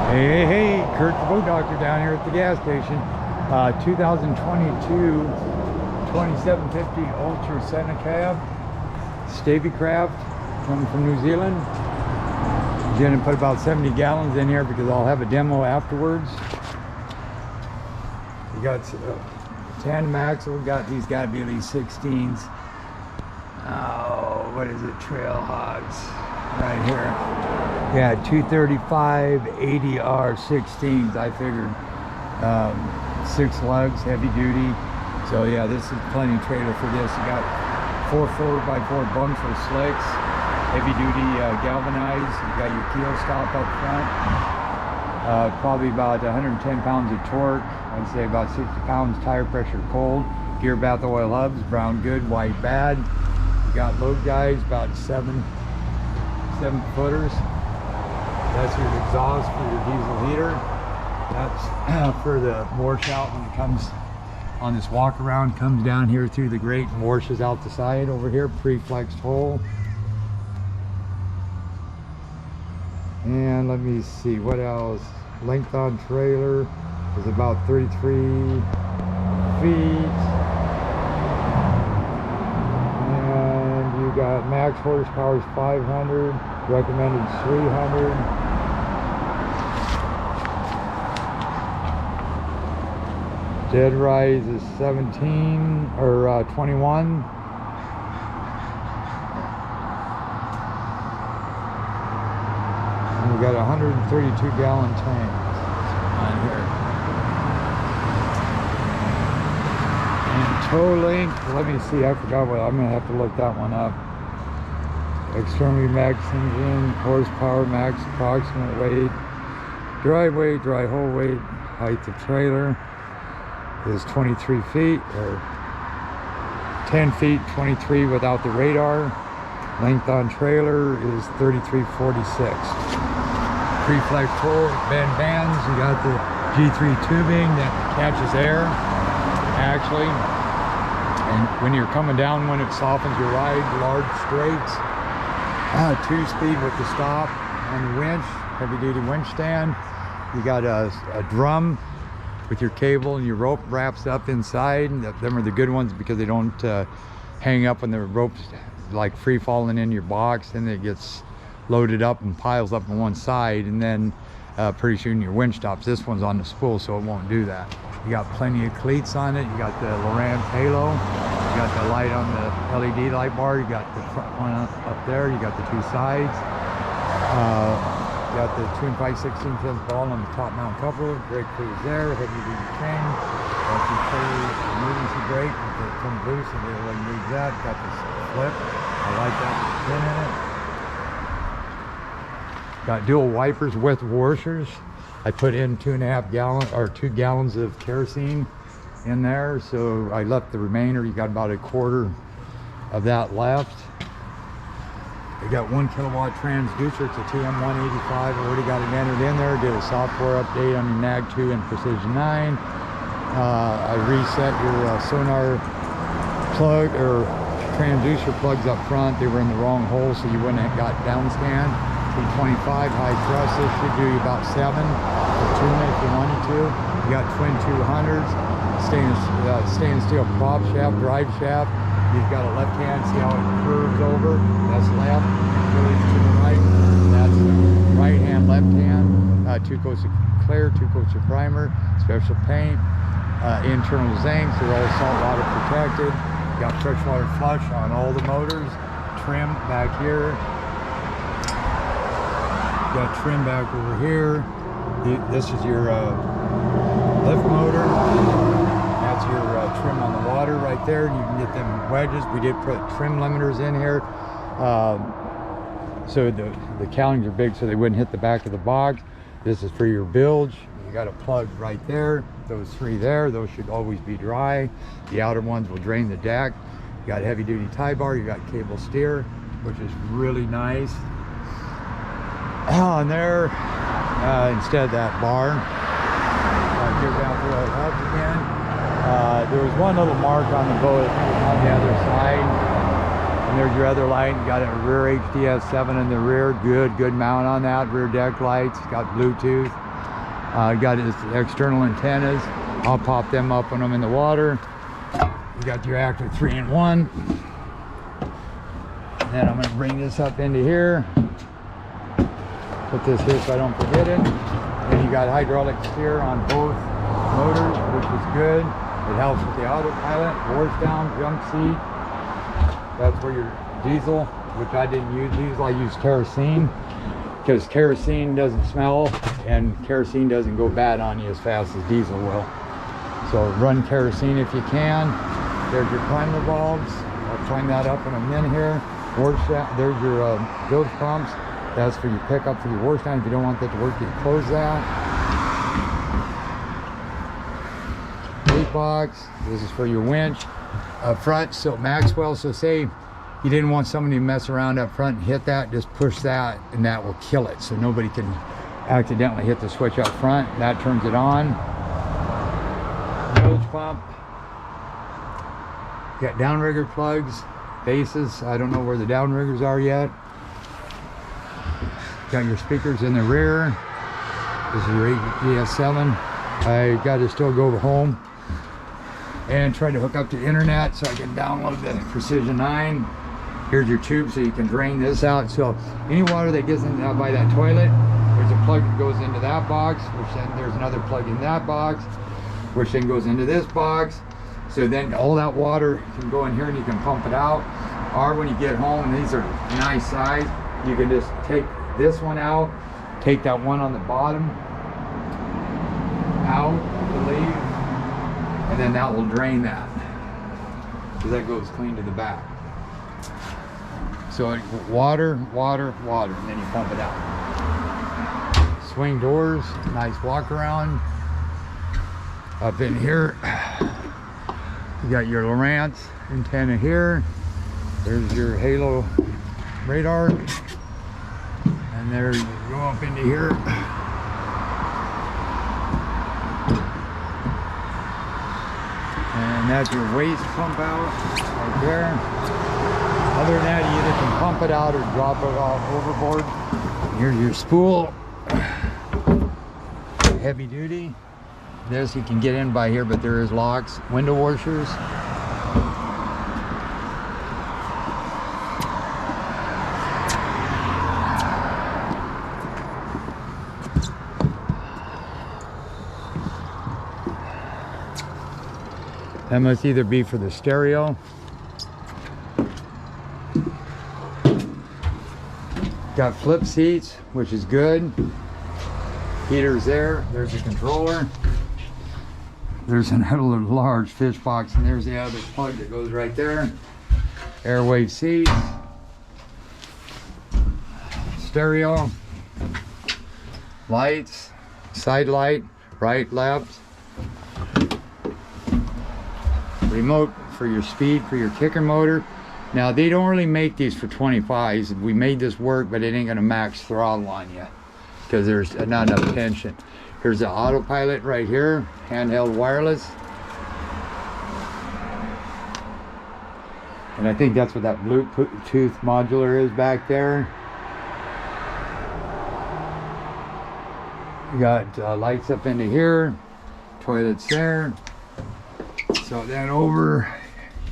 Hey, hey, Kurt the Boat Doctor down here at the gas station. 2022 2750 Ultra Senna cab, stabicraft, coming from New Zealand. I'm gonna put about 70 gallons in here because I'll have a demo afterwards. We got tandem axle. We got these, gotta be at least 16s. Oh, what is it? Trail hogs right here. Yeah, 235 80R 16s. I figured 6 lugs, heavy duty. So yeah, this is plenty trailer for this. You got 4 4x4 bunks with slicks, heavy duty galvanized. You got your keel stop up front. Probably about 110 pounds of torque. I'd say about 60 pounds tire pressure cold. Gear bath oil hubs, brown good, white bad. You got load guides, about 7 footers. That's your exhaust for your diesel heater. That's for the wash out when it comes on this walk around, comes down here through the grate and washes out the side over here, pre-flexed hole. And let me see what else. Length on trailer is about 33 feet. And you got max horsepower is 500, recommended 300. Dead rise is 17 or 21. And we got a 132 gallon tank on here. And tow length, let me see, I forgot what, I'm gonna have to look that one up. Extremely max engine, horsepower max, approximate weight, dry weight, dry hole weight, height of trailer is 23 feet or 10 feet 23 without the radar. Length on trailer is 3346. Pre-flex hole bend bands. You got the G3 tubing that catches air actually, and when you're coming down, when it softens your ride, large straights. 2-speed with the stop on the winch, heavy duty winch stand. You got a drum with your cable and your rope wraps up inside. Them are the good ones because they don't hang up when the rope's like free falling in your box, and it gets loaded up and piles up on one side, and then pretty soon your winch stops. This one's on the spool, so it won't do that. You got plenty of cleats on it. You got the Lowrance halo. You got the light on the LED light bar. You got the front one up there. You got the 2 sides. You got the 2 5/16 ball on the top mount coupler. Brake fluid there. Heavy duty chain. Got the trailer emergency brake. If it comes loose and it needs that. Got this flip. I like that pin in it. Got dual wipers with washers. I put in 2.5 gallons or 2 gallons of kerosene in there, so I left the remainder. You got about 1/4 of that left. We got 1 kilowatt transducer. It's a TM185. Already got it entered in there. Did a software update on your NAG2 and Precision 9. I reset your sonar plug or transducer plugs up front. They were in the wrong hole, so you wouldn't have got down scan. 325 high thrust. This should do you about 7 for tuning if you wanted to. You got twin 200s, stainless steel prop shaft, drive shaft. You've got a left hand, see how it curves over? That's left, curves to the right. That's right hand, left hand. 2 coats of clear, 2 coats of primer, special paint, internal zincs. They're all salt water protected. You got freshwater flush on all the motors. Trim back here. Got trim back over here. This is your lift motor. That's your trim on the water right there. You can get them wedges. We did put trim limiters in here, so the cowlings are big so they wouldn't hit the back of the box. This is for your bilge. You got a plug right there. Those 3 there, those should always be dry. The outer ones will drain the deck. You got heavy duty tie bar. You got cable steer, which is really nice. On there, instead of that bar, gear bath oil hubs again. There was one little mark on the boat on the other side, and there's your other light. You got a rear HDS 7 in the rear. Good mount on that. Rear deck lights. Got Bluetooth. Got his external antennas. I'll pop them up when I'm in the water. You got your active 3-in-1. And then I'm going to bring this up into here. Put this here so I don't forget it. Then you got hydraulic steer on both motors, which is good. It helps with the autopilot, horse down, jump seat. That's where your diesel, which I didn't use diesel, I used kerosene, because kerosene doesn't smell and kerosene doesn't go bad on you as fast as diesel will. So run kerosene if you can. There's your primer valves. I'll climb that up when I'm in here. Horse down, there's your bilge pumps. That's for your pickup for your horse down. If you don't want that to work, you can close that. Weight box. This is for your winch. Up front, so Maxwell, so say you didn't want somebody to mess around up front and hit that, just push that and that will kill it. So nobody can accidentally hit the switch up front. That turns it on. Bilge pump. You got downrigger plugs, bases. I don't know where the downriggers are yet. Got your speakers in the rear. This is your AGS7. I got to still go home and try to hook up to the internet so I can download the Precision 9. Here's your tube so you can drain this out. So any water that gets in by that toilet, there's a plug that goes into that box, which then there's another plug in that box, which then goes into this box. So then all that water can go in here and you can pump it out. Or when you get home, and these are nice size, you can just take this one out, take that one on the bottom out, I believe, and then that will drain that, because that goes clean to the back. So water, water, water, and then you pump it out. Swing doors, nice walk around. Up in here, you got your Lowrance antenna here. There's your halo radar. And there you go up into here. And that's your waste pump out right there. Other than that, you either can pump it out or drop it off overboard. Here's your spool. Heavy duty. This you can get in by here, but there is locks. Window washers. That must either be for the stereo. Got flip seats, which is good. Heaters there. There's a controller. There's another large fish box, and there's the other plug that goes right there. Airwave seats. Stereo. Lights. Side light. Right, left. Remote for your speed, for your kicker motor. Now they don't really make these for 25s. We made this work, but it ain't gonna max throttle on you because there's not enough tension. Here's the autopilot right here, handheld wireless. And I think that's what that Bluetooth modular is back there. You got lights up into here, toilets there. So then over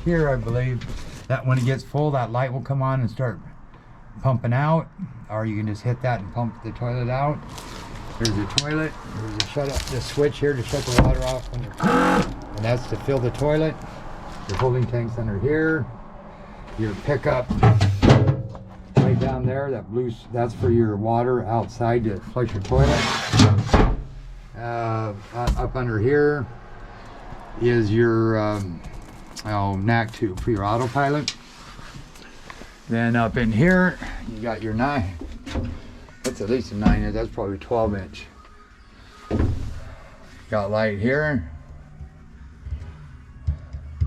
here, I believe that when it gets full, that light will come on and start pumping out, or you can just hit that and pump the toilet out. There's your toilet. There's the switch here to shut the water off when you're full, and that's to fill the toilet. Your holding tank's under here. Your pickup right down there, that blue, that's for your water outside to flush your toilet. Up under here is your NAC tube for your autopilot. Then up in here, you got your 9. That's at least a 9 inch. That's probably 12 inch. Got light here.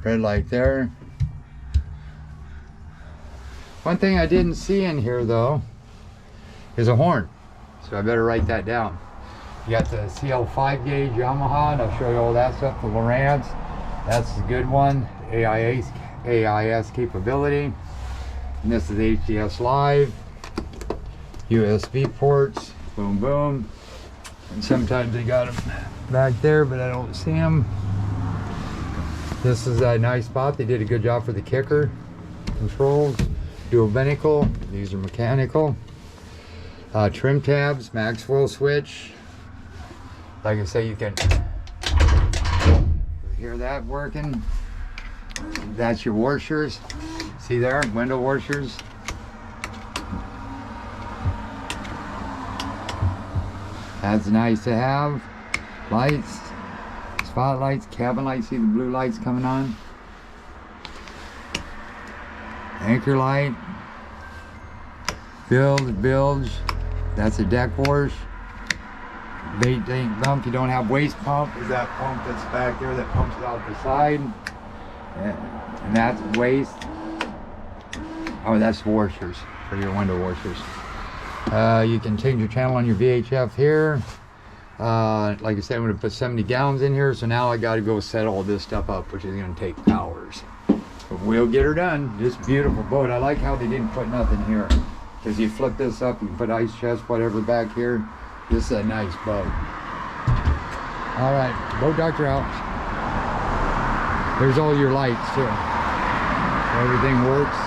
Red light there. One thing I didn't see in here though is a horn. So I better write that down. You got the CL5 gauge Yamaha, and I'll show you all that stuff. The Lowrance, that's a good one. AIS capability. And this is HDS Live. USB ports, boom boom. And sometimes they got them back there, but I don't see them. This is a nice spot. They did a good job for the kicker controls. Dual binnacle. These are mechanical. Trim tabs, Maxwell switch. Like I say, you can hear that working. That's your washers. See there, window washers. That's nice to have. Lights, spotlights, cabin lights. See the blue lights coming on. Anchor light. Bilge. That's a deck wash. Bait tank pump. You don't have waste pump. Is that pump that's back there that pumps it out the side? And that's waste. Oh, that's washers for your window washers. You can change your channel on your VHF here. Like I said, I'm going to put 70 gallons in here, so now I got to go set all this stuff up, which is going to take hours. But we'll get her done. This beautiful boat. I like how they didn't put nothing here, because you flip this up, you can put ice chest, whatever back here. This is a nice boat. All right, boat doctor out. There's all your lights too. Everything works.